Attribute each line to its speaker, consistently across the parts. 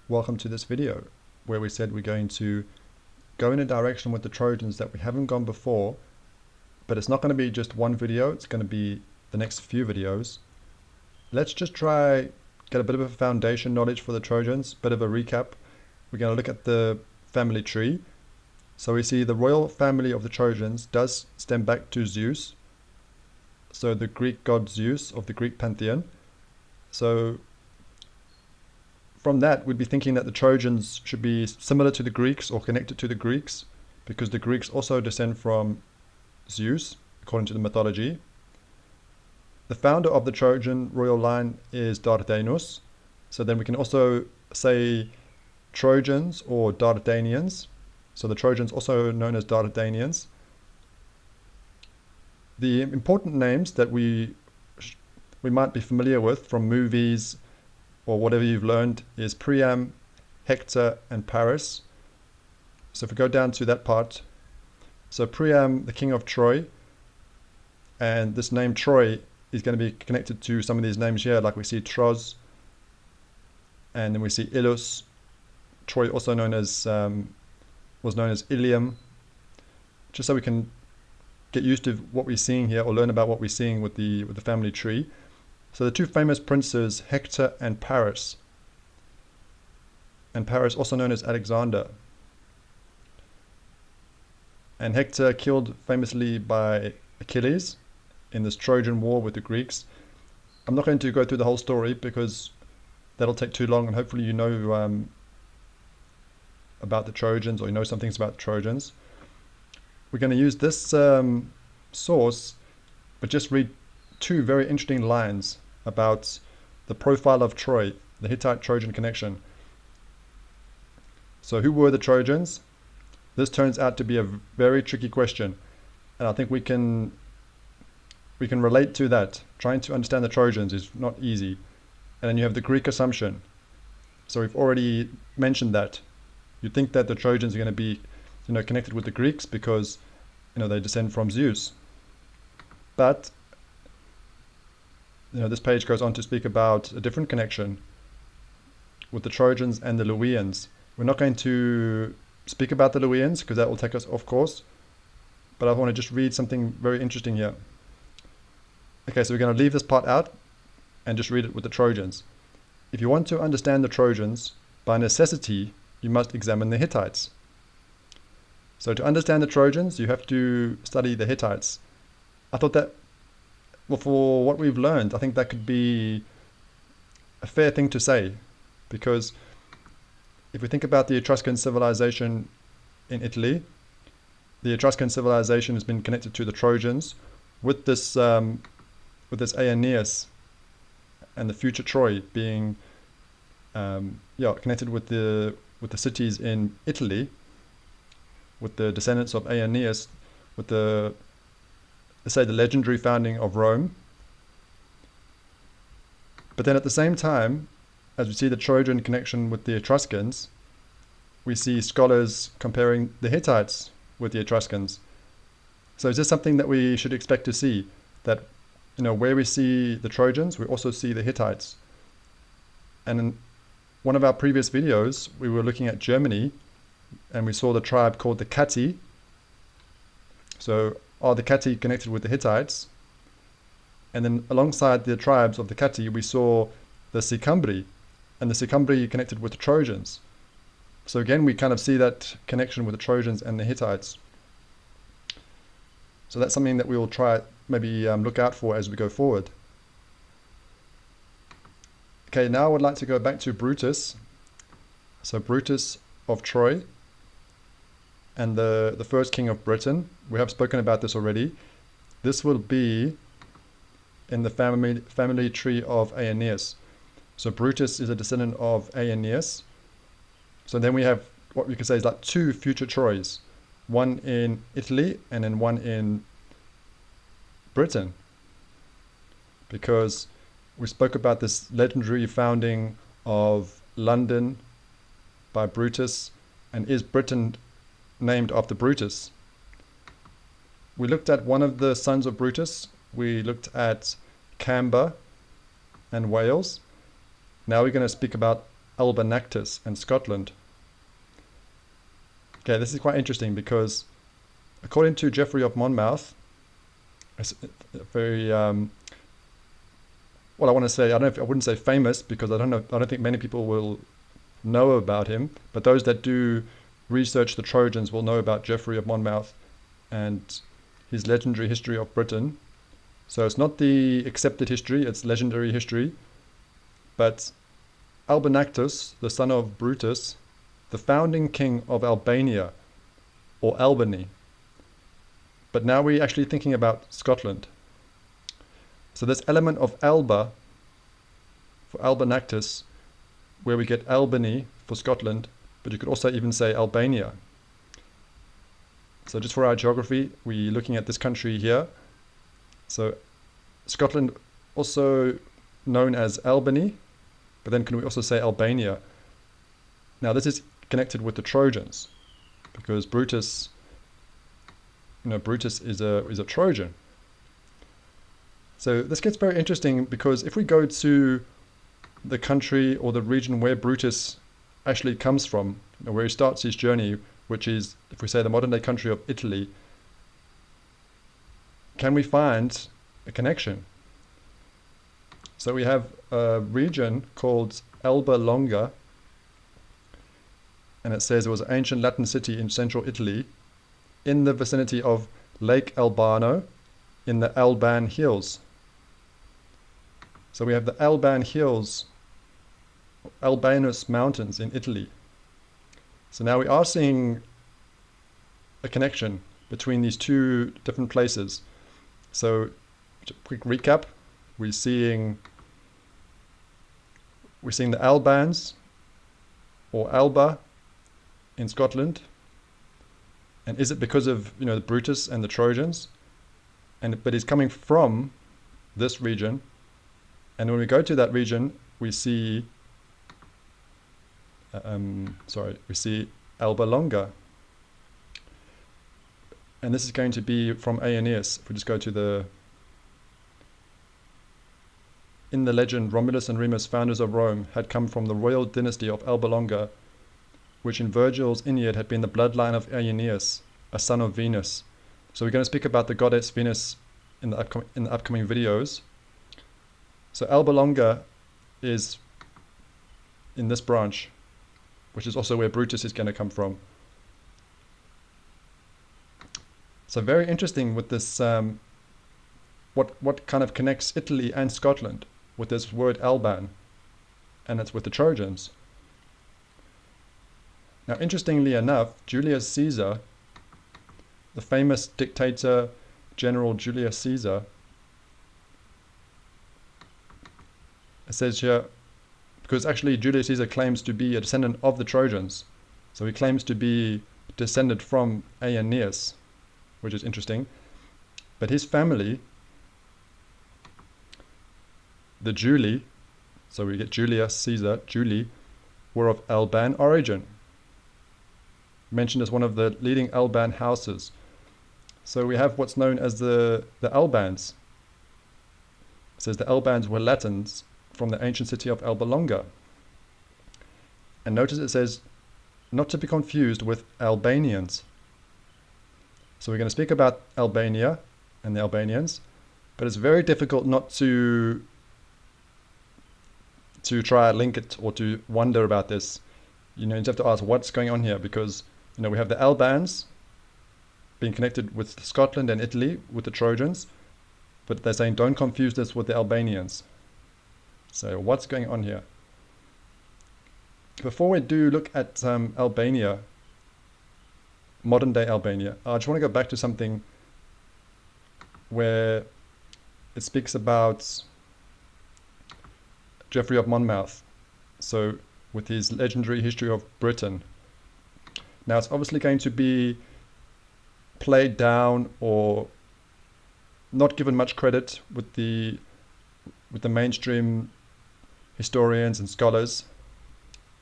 Speaker 1: Welcome to this video where we said we're going to go in a direction with the Trojans that we haven't gone before, but it's not going to be just one video, it's going to be the next few videos. Let's just try get a bit of a foundation knowledge for the Trojans, bit of a recap. We're going to look at the family tree. So we see the royal family of the Trojans does stem back to Zeus, so the Greek god Zeus of the Greek pantheon. So from that, we'd be thinking that the Trojans should be similar to the Greeks or connected to the Greeks, because the Greeks also descend from Zeus, according to the mythology. The founder of the Trojan royal line is Dardanus. So then we can also say Trojans or Dardanians. So the Trojans also known as Dardanians. The important names that we might be familiar with from movies or whatever you've learned is Priam, Hector, and Paris. So if we go down to that part, so Priam, the king of Troy, and this name Troy is going to be connected to some of these names here, like we see Tros, and then we see Ilus. Troy also known as was known as Ilium, just so we can get used to what we're seeing here or learn about what we're seeing with the family tree. So the two famous princes, Hector and Paris also known as Alexander. And Hector killed famously by Achilles in this Trojan War with the Greeks. I'm not going to go through the whole story because that'll take too long, and hopefully you know about the Trojans, or you know some things about the Trojans. We're going to use this source, but just read two very interesting lines about the profile of Troy, the Hittite-Trojan connection. So who were the Trojans? This turns out to be a very tricky question, and I think we can relate to that. Trying to understand the Trojans is not easy. And then you have the Greek assumption. So we've already mentioned that. You'd think that the Trojans are going to be, connected with the Greeks because, they descend from Zeus. But this page goes on to speak about a different connection with the Trojans and the Luwians. We're not going to speak about the Luwians because that will take us off course, but I want to just read something very interesting here. Okay, so we're going to leave this part out and just read it with the Trojans. If you want to understand the Trojans, by necessity, you must examine the Hittites. So to understand the Trojans, you have to study the Hittites. I thought that, well, for what we've learned, I think that could be a fair thing to say, because if we think about the Etruscan civilization in Italy, the Etruscan civilization has been connected to the Trojans with this Aeneas and the future Troy being connected with the cities in Italy, with the descendants of Aeneas, with the legendary founding of Rome. But then at the same time, as we see the Trojan connection with the Etruscans, we see scholars comparing the Hittites with the Etruscans. So is this something that we should expect to see? That, where we see the Trojans, we also see the Hittites. And in one of our previous videos, we were looking at Germany, and we saw the tribe called the Catti. So are the Catti connected with the Hittites? And then alongside the tribes of the Catti, we saw the Sicumbri, and the Sicumbri connected with the Trojans. So again, we kind of see that connection with the Trojans and the Hittites. So that's something that we will try, maybe look out for as we go forward. Okay, now I would like to go back to Brutus. So Brutus of Troy, and the first king of Britain. We have spoken about this already. This will be in the family tree of Aeneas. So Brutus is a descendant of Aeneas. So then we have what we could say is like two future Troys, one in Italy and then one in Britain, because we spoke about this legendary founding of London by Brutus, and is Britain named after Brutus? We looked at one of the sons of Brutus. We looked at Camber and Wales. Now we're going to speak about Albanactus and Scotland. Okay, this is quite interesting because according to Geoffrey of Monmouth, it's very well, I want to say, I wouldn't say famous because I don't think many people will know about him, but those that do research the Trojans will know about Geoffrey of Monmouth and his legendary history of Britain. So it's not the accepted history, it's legendary history. But Albanactus, the son of Brutus, the founding king of Albania, or Albany. But now we're actually thinking about Scotland. So this element of Alba for Albanactus, where we get Albany for Scotland, but you could also even say Albania. So just for our geography, we're looking at this country here. So Scotland, also known as Albany, but then can we also say Albania? Now this is connected with the Trojans, because Brutus is a Trojan. So this gets very interesting because if we go to the country or the region where Brutus actually comes from, where he starts his journey, which is, if we say, the modern day country of Italy, can we find a connection? So we have a region called Alba Longa, and it says it was an ancient Latin city in central Italy in the vicinity of Lake Albano in the Alban Hills. So we have the Alban Hills, Albanus Mountains in Italy. So now we are seeing a connection between these two different places. So, quick recap, we're seeing the Albans or Alba in Scotland. And is it because of the Brutus and the Trojans? But he's coming from this region. And when we go to that region, we see Alba Longa. And this is going to be from Aeneas. If we just go to in the legend, Romulus and Remus, founders of Rome, had come from the royal dynasty of Alba Longa, which in Virgil's Aeneid had been the bloodline of Aeneas, a son of Venus. So we're going to speak about the goddess Venus in the upcoming videos. So Alba Longa is in this branch, which is also where Brutus is going to come from. So very interesting with this, what kind of connects Italy and Scotland with this word Alban, and it's with the Trojans. Now, interestingly enough, Julius Caesar, the famous dictator, General Julius Caesar, it says here, because actually Julius Caesar claims to be a descendant of the Trojans. So he claims to be descended from Aeneas, which is interesting. But his family, the Julii, so we get Julius Caesar, Julii, were of Alban origin, mentioned as one of the leading Alban houses. So we have what's known as the Albans. It says the Albans were Latins from the ancient city of Alba Longa. And notice it says, not to be confused with Albanians. So we're going to speak about Albania and the Albanians, but it's very difficult not to try and link it or to wonder about this. You just have to ask what's going on here, because we have the Albans being connected with Scotland and Italy with the Trojans, but they're saying don't confuse this with the Albanians. So what's going on here? Before we do look at Albania, modern day Albania, I just want to go back to something where it speaks about Geoffrey of Monmouth. So with his legendary history of Britain. Now it's obviously going to be played down or not given much credit with the mainstream historians and scholars.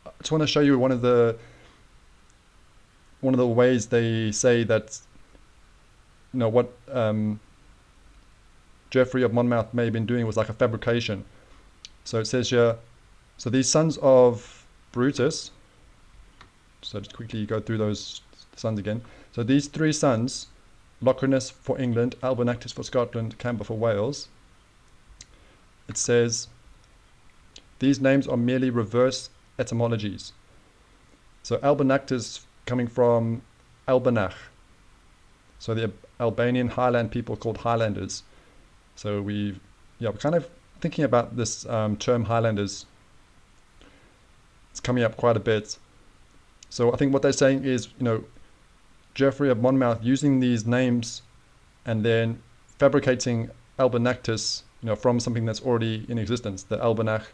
Speaker 1: I just want to show you one of the ways they say that what Geoffrey of Monmouth may have been doing was like a fabrication. So it says here, so these sons of Brutus. So just quickly go through those sons again. So these three sons, Locrinus for England, Albanactus for Scotland, Camber for Wales, it says these names are merely reverse etymologies. So Albanactus coming from Albanach, so the Albanian highland people called Highlanders. So we're kind of thinking about this term Highlanders. It's coming up quite a bit. So I think what they're saying is, Geoffrey of Monmouth using these names and then fabricating Albanactus, from something that's already in existence, the Albanach.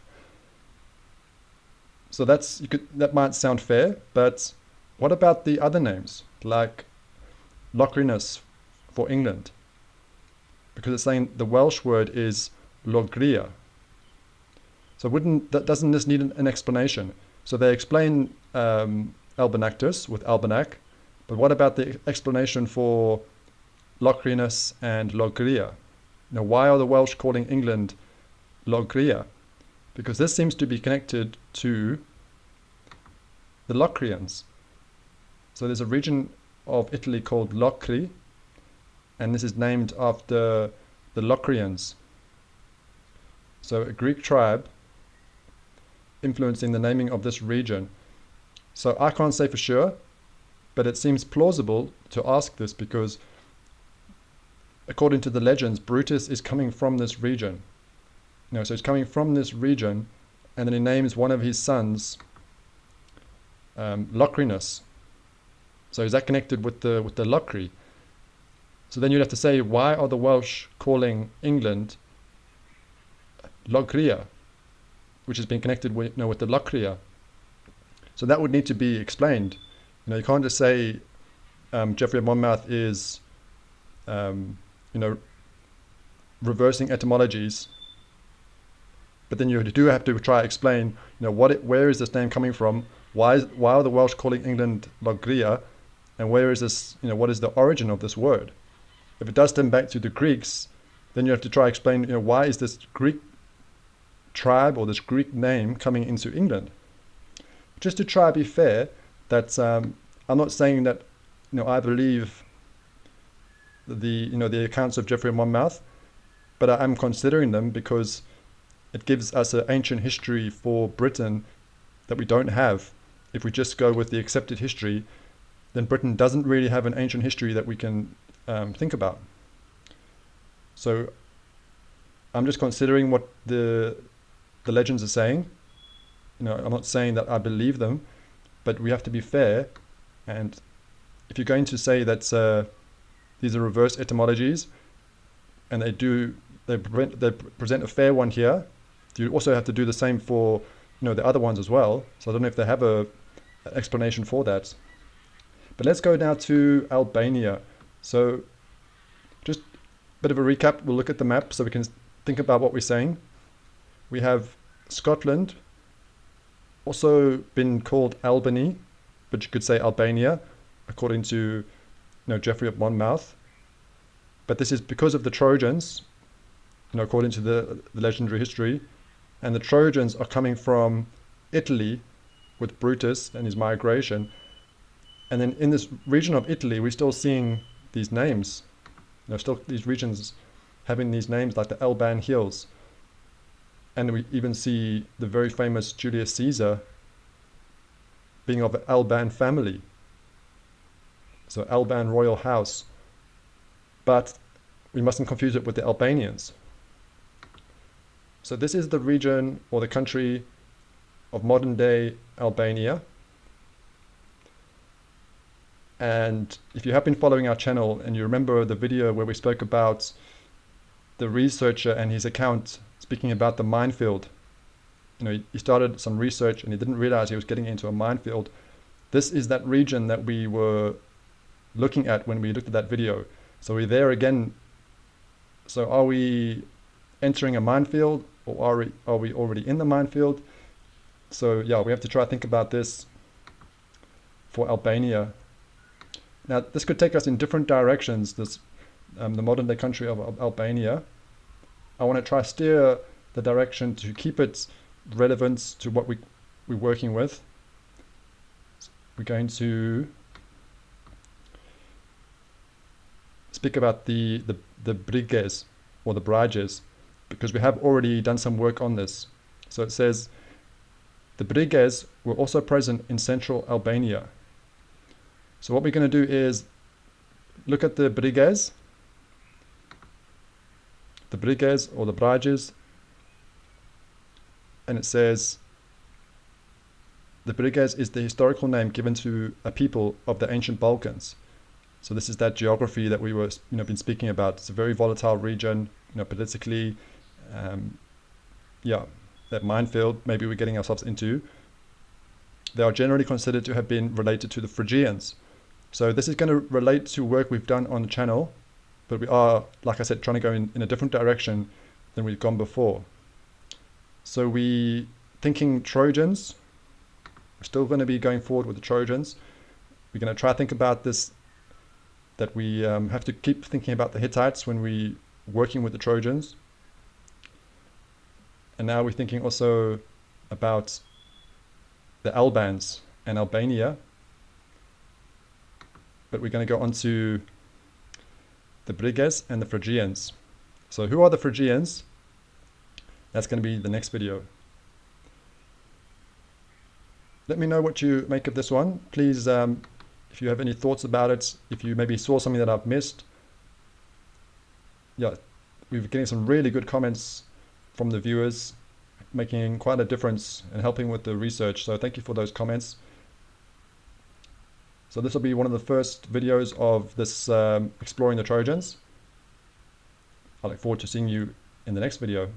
Speaker 1: So that might sound fair, but what about the other names, like Locrinus for England? Because it's saying the Welsh word is Logria. So doesn't this need an explanation? So they explain Albanactus with Albanac, but what about the explanation for Locrinus and Logria? Why are the Welsh calling England Logria? Because this seems to be connected to the Locrians. So there's a region of Italy called Locri, and this is named after the Locrians. So a Greek tribe influencing the naming of this region. So I can't say for sure, but it seems plausible to ask this because according to the legends, Brutus is coming from this region. So he's coming from this region, and then he names one of his sons Locrinus. So is that connected with the Locri? So then you'd have to say, why are the Welsh calling England Logria, which has been connected with the Locria? So that would need to be explained. You can't just say Geoffrey of Monmouth is reversing etymologies, but then you do have to try to explain, where is this name coming from? Why are the Welsh calling England Logria, and where is this? What is the origin of this word? If it does stem back to the Greeks, then you have to try to explain, why is this Greek tribe or this Greek name coming into England? Just to try to be fair, that I'm not saying that I believe the accounts of Geoffrey of Monmouth, but I'm considering them because it gives us an ancient history for Britain that we don't have. If we just go with the accepted history, then Britain doesn't really have an ancient history that we can think about. So I'm just considering what the legends are saying. I'm not saying that I believe them, but we have to be fair. And if you're going to say that these are reverse etymologies, and they present a fair one here, you also have to do the same for the other ones as well. So I don't know if they have an explanation for that. But let's go now to Albania. So just a bit of a recap. We'll look at the map so we can think about what we're saying. We have Scotland, also been called Albany, but you could say Albania, according to Geoffrey of Monmouth. But this is because of the Trojans, according to the legendary history. And the Trojans are coming from Italy with Brutus and his migration. And then in this region of Italy, we're still seeing these names. Still these regions having these names like the Alban Hills. And we even see the very famous Julius Caesar being of the Alban family. So Alban royal house. But we mustn't confuse it with the Albanians. So this is the region or the country of modern day Albania. And if you have been following our channel and you remember the video where we spoke about the researcher and his account speaking about the minefield, he started some research and he didn't realize he was getting into a minefield. This is that region that we were looking at when we looked at that video. So we're there again. So are we entering a minefield, or are we already in the minefield? So yeah, we have to try to think about this for Albania. Now this could take us in different directions, the modern day country of Albania. I want to try steer the direction to keep it relevant to what we're working with. we're going to speak about the Briges or the Briges, because we have already done some work on this. So it says, the Briges were also present in central Albania. So what we're going to do is look at the Briges or the Briges, and it says the Briges is the historical name given to a people of the ancient Balkans. So this is that geography that we were, been speaking about. It's a very volatile region, politically. That minefield maybe we're getting ourselves into. They are generally considered to have been related to the Phrygians. So this is going to relate to work we've done on the channel, but we are, like I said, trying to go in a different direction than we've gone before. So we thinking Trojans. We're still going to be going forward with the Trojans. We're going to try to think about this, that we have to keep thinking about the Hittites when we working with the Trojans. And now we're thinking also about the Albans and Albania. But we're going to go on to the Briges and the Phrygians. So who are the Phrygians? That's going to be the next video. Let me know what you make of this one. Please, if you have any thoughts about it, if you maybe saw something that I've missed. Yeah, we're getting some really good comments from the viewers, making quite a difference and helping with the research. So thank you for those comments. So this will be one of the first videos of this exploring the Trojans. I look forward to seeing you in the next video.